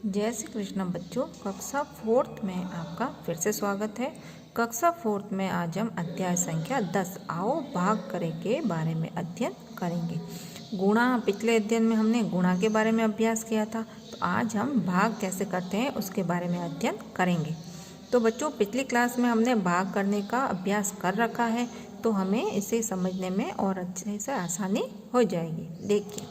जय श्री कृष्ण बच्चों, कक्षा 4th में आपका फिर से स्वागत है। कक्षा 4th में आज हम अध्याय संख्या 10 आओ भाग करें के बारे में अध्ययन करेंगे। गुणा, पिछले अध्ययन में हमने गुणा के बारे में अभ्यास किया था, तो आज हम भाग कैसे करते हैं उसके बारे में अध्ययन करेंगे। तो बच्चों, पिछली क्लास में हमने भाग करने का अभ्यास कर रखा है, तो हमें इसे समझने में और अच्छे से आसानी हो जाएगी। देखिए,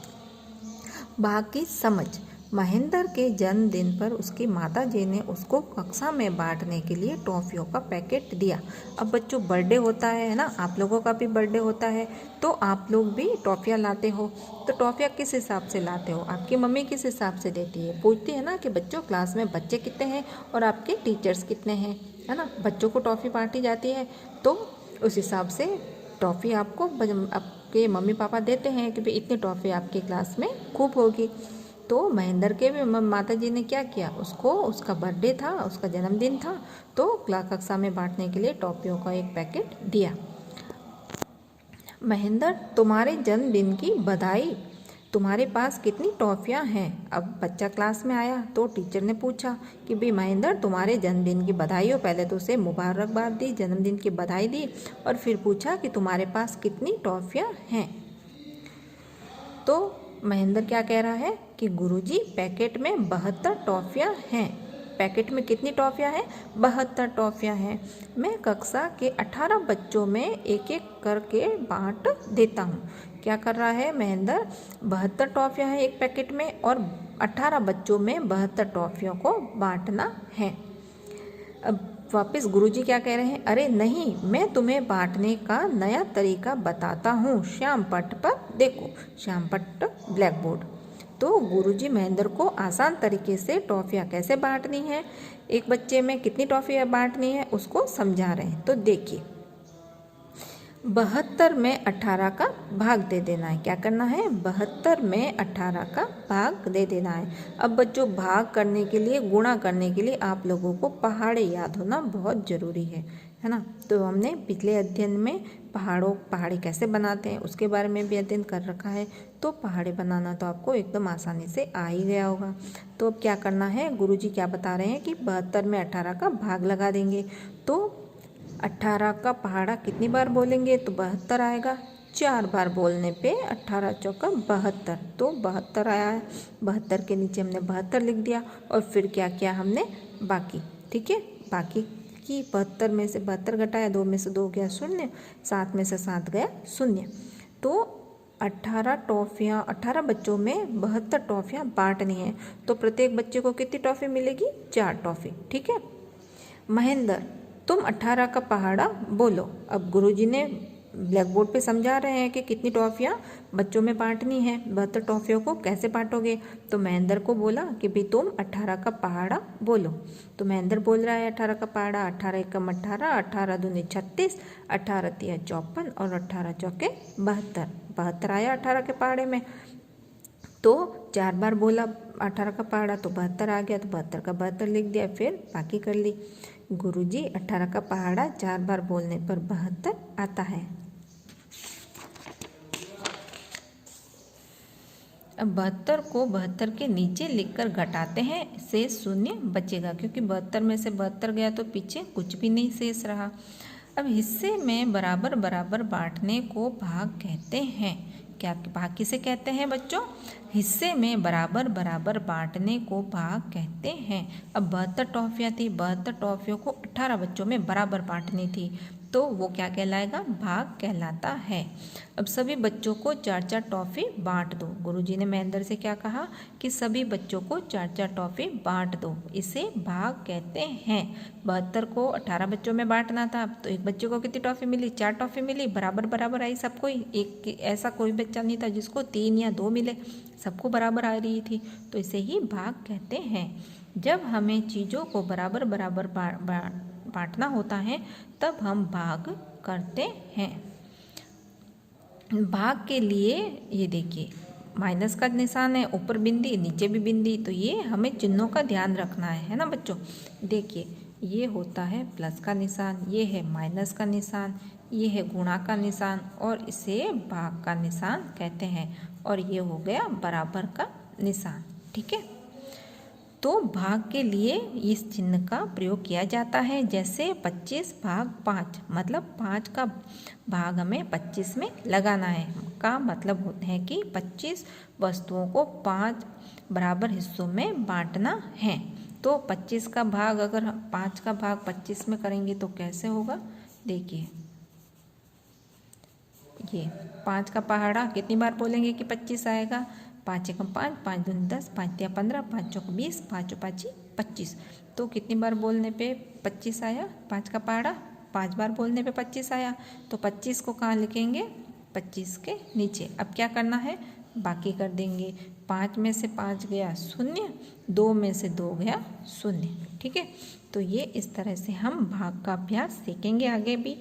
भाग की समझ। महेंद्र के जन्मदिन पर उसकी माताजी ने उसको कक्षा में बांटने के लिए टॉफ़ियों का पैकेट दिया। अब बच्चों, बर्थडे होता है ना, आप लोगों का भी बर्थडे होता है, तो आप लोग भी टॉफ़ियाँ लाते हो। तो टॉफ़ियाँ किस हिसाब से लाते हो? आपकी मम्मी किस हिसाब से देती है? पूछती है ना कि बच्चों क्लास में बच्चे कितने हैं और आपके टीचर्स कितने हैं, है ना। बच्चों को टॉफ़ी बांटी जाती है, तो उस हिसाब से टॉफ़ी आपको आपके मम्मी पापा देते हैं कि भाई इतनी टॉफ़ी आपकी क्लास में खूब होगी। तो महेंद्र के भी माता जी ने क्या किया, उसको उसका बर्थडे था, उसका जन्मदिन था, तो कक्षा में बांटने के लिए टॉफ़ियों का एक पैकेट दिया। महेंद्र, तुम्हारे जन्मदिन की बधाई। तुम्हारे पास कितनी टॉफ़ियाँ हैं? अब बच्चा क्लास में आया तो टीचर ने पूछा कि भाई महेंद्र, तुम्हारे जन्मदिन की बधाई हो। पहले तो उसे मुबारकबाद दी, जन्मदिन की बधाई दी, और फिर पूछा कि तुम्हारे पास कितनी टॉफ़ियाँ हैं। तो महेंद्र क्या कह रहा है कि गुरुजी, पैकेट में 72 टॉफ़ियाँ हैं। पैकेट में कितनी टॉफ़ियाँ हैं? 72 टॉफ़ियाँ हैं। मैं कक्षा के 18 बच्चों में एक एक करके बांट देता हूँ। क्या कर रहा है महेंद्र? 72 टॉफ़ियाँ हैं एक पैकेट में और 18 बच्चों में 72 टॉफ़ियों को बांटना है। अब वापस गुरुजी क्या कह रहे हैं? अरे नहीं, मैं तुम्हें बांटने का नया तरीका बताता हूँ। श्याम पट्ट पर देखो। श्याम पट्ट ब्लैक बोर्ड। तो गुरुजी महेंद्र को आसान तरीके से टॉफ़ियाँ कैसे बांटनी है, एक बच्चे में कितनी टॉफ़ियाँ बांटनी है, उसको समझा रहे हैं। तो देखिए, 72 में 18 का भाग दे देना है। क्या करना है? 72 में 18 का भाग दे देना है। अब बच्चों, भाग करने के लिए, गुणा करने के लिए आप लोगों को पहाड़े याद होना बहुत ज़रूरी है ना। तो हमने पिछले अध्ययन में पहाड़ी कैसे बनाते हैं उसके बारे में भी अध्ययन कर रखा है। तो पहाड़े बनाना तो आपको एकदम आसानी से आ ही गया होगा। तो अब क्या करना है, गुरुजी क्या बता रहे हैं कि 72 में 18 का भाग लगा देंगे। तो 18 का पहाड़ा कितनी बार बोलेंगे तो 72 आएगा। 4 बार बोलने पे 18 चौका 72, तो 72 आया है। 72 के नीचे हमने 72 लिख दिया और फिर क्या किया हमने, बाकी। ठीक है, बाकी की 72 में से 72 घटाया, 2 में से 2 गया 0, 7 में से 7 गया 0। तो 18 टॉफ़ियाँ, 18 बच्चों में 72 टॉफ़ियाँ बांटनी है। तो प्रत्येक बच्चे को कितनी टॉफ़ी मिलेगी? 4 टॉफ़ी। ठीक है। महेंद्र, तुम 18 का पहाड़ा बोलो। अब गुरुजी ने ब्लैक बोर्ड पे समझा रहे हैं कि कितनी टॉफ़ियाँ बच्चों में बांटनी है, 72 टॉफ़ियों को कैसे बांटोगे। तो महेंद्र को बोला कि भाई तुम 18 का पहाड़ा बोलो। तो महेंद्र बोल रहा है 18 का पहाड़ा। 18 एकम 18, 18 दूनी 36, 18 तिया 54 और 18 चौके 72। 72 आया 18 के पहाड़े में। तो 4 बार बोला 18 का पहाड़ा तो 72 आ गया, तो 72 का 72 लिख दिया, फिर बाकी कर ली। गुरुजी, 18 का पहाड़ा 4 बार बोलने पर 72 आता है। अब 72 को 72 के नीचे लिखकर घटाते हैं, शेष 0 बचेगा, क्योंकि 72 में से 72 गया तो पीछे कुछ भी नहीं शेष रहा। अब हिस्से में बराबर बराबर बांटने को भाग कहते हैं। क्या भाग किसे कहते हैं बच्चों? हिस्से में बराबर बराबर बांटने को भाग कहते हैं। अब 72 टॉफ़ियाँ थी, 72 टॉफ़ियों को 18 बच्चों में बराबर बांटनी थी, तो वो क्या कहलाएगा? भाग कहलाता है। अब सभी बच्चों को 4-4 टॉफ़ी बांट दो। गुरुजी ने महेंद्र से क्या कहा कि सभी बच्चों को 4-4 टॉफ़ी बांट दो, इसे भाग कहते हैं। 72 को 18 बच्चों में बांटना था, तो एक बच्चे को कितनी टॉफ़ी मिली? 4 टॉफ़ी मिली, बराबर बराबर आई सबको ही। एक ऐसा कोई बच्चा नहीं था जिसको 3 या 2 मिले, सबको बराबर आ रही थी, तो इसे ही भाग कहते हैं। जब हमें चीज़ों को बराबर बराबर बांटना होता है तब हम भाग करते हैं। भाग के लिए ये देखिए, माइनस का निशान है, ऊपर बिंदी, नीचे भी बिंदी, तो ये हमें चिन्हों का ध्यान रखना है ना बच्चों। देखिए, ये होता है प्लस का निशान, ये है माइनस का निशान, ये है गुणा का निशान और इसे भाग का निशान कहते हैं, और ये हो गया बराबर का निशान। ठीक है। तो भाग के लिए इस चिन्ह का प्रयोग किया जाता है। जैसे 25 भाग 5, मतलब 5 का भाग हमें 25 में लगाना है। का मतलब होता है कि 25 वस्तुओं को 5 बराबर हिस्सों में बांटना है। तो 25 का भाग अगर 5 का भाग 25 में करेंगे तो कैसे होगा, देखिए ये 5 का पहाड़ा कितनी बार बोलेंगे कि 25 आएगा, 5 एकम 5, 5 दूनी 10, 5 तिया 15, 5 चौक 20, 5 पाँची 25। तो कितनी बार बोलने पे 25 आया, 5 का पहाड़ा 5 बार बोलने पे 25 आया। तो 25 को कहाँ लिखेंगे, 25 के नीचे। अब क्या करना है, बाकी कर देंगे। 5 में से 5 गया 0, 2 में से 2 गया 0। ठीक है, तो ये इस तरह से हम भाग का अभ्यास सीखेंगे आगे भी।